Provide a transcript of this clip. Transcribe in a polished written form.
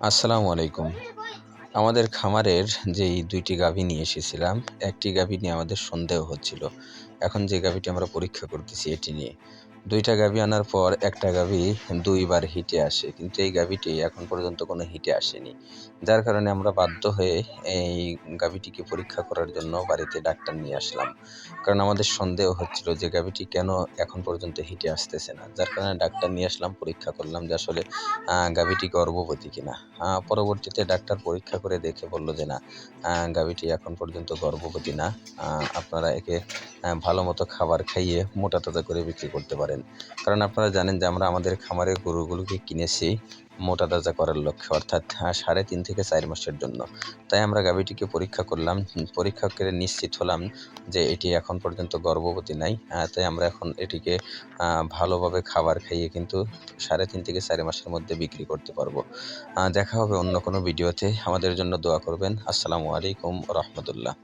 আসসালামু আলাইকুম। আমাদের খামারের যেই ২ টি গাভী নিয়ে এসেছিলাম, একটি গাভী নিয়ে আমাদের সন্দেহ হচ্ছিল। এখন যে গাভীটি আমরা পরীক্ষা করতেছি এটি নিয়ে। ২ টা গাভী আনার পর একটা গাভী ২ বার হিটে আসে। কিন্তু এই গাভীটি এখন পর্যন্ত কোনো হিটে আসেনি। যার কারণে আমরা বাধ্য হয়ে এই গাভীটিকে পরীক্ষা করার জন্য বাড়িতে ডাক্তার নিয়ে আসলাম। কারণ আমাদের সন্দেহ হচ্ছিল যে গাভীটি কেন এখন পর্যন্ত হিটে আসতেছে না। যার কারণে ডাক্তার নিয়ে আসলাম, পরীক্ষা করলাম যে আসলে গাভীটি গর্ভবতী কিনা। পরবর্তীতে ডাক্তার পরীক্ষা করে দেখে বলল যে না, গাভীটি এখন পর্যন্ত গর্ভবতী না। আ আপনারা একে ভালোমতো খাবার খাইয়ে মোটা তাজা করে বিক্রি করতে পারেন। কারণ আপনারা জানেন যে আমরা আমাদের খামারের গরুগুলোকে কিনেছি মোটা তাজা করার লক্ষ্যে, অর্থাৎ ৩.৫ থেকে ৪ মাসের জন্য। তাই আমরা গাভীটিকে পরীক্ষা করলাম। পরীক্ষা করে নিশ্চিত হলাম যে এটি এখন পর্যন্ত গর্ভবতী নাই। তাই আমরা এখন এটিকে আ ভালোভাবে খাবার খাইয়ে কিন্তু ৩.৫ থেকে ৪ মাসের মধ্যে বিক্রি করতে পারবো। দেখা হবে অন্য কোনো ভিডিওতে। আমাদের জন্য দোয়া করবেন। আসসালামু আলাইকুম ওয়া রাহমাতুল্লাহ।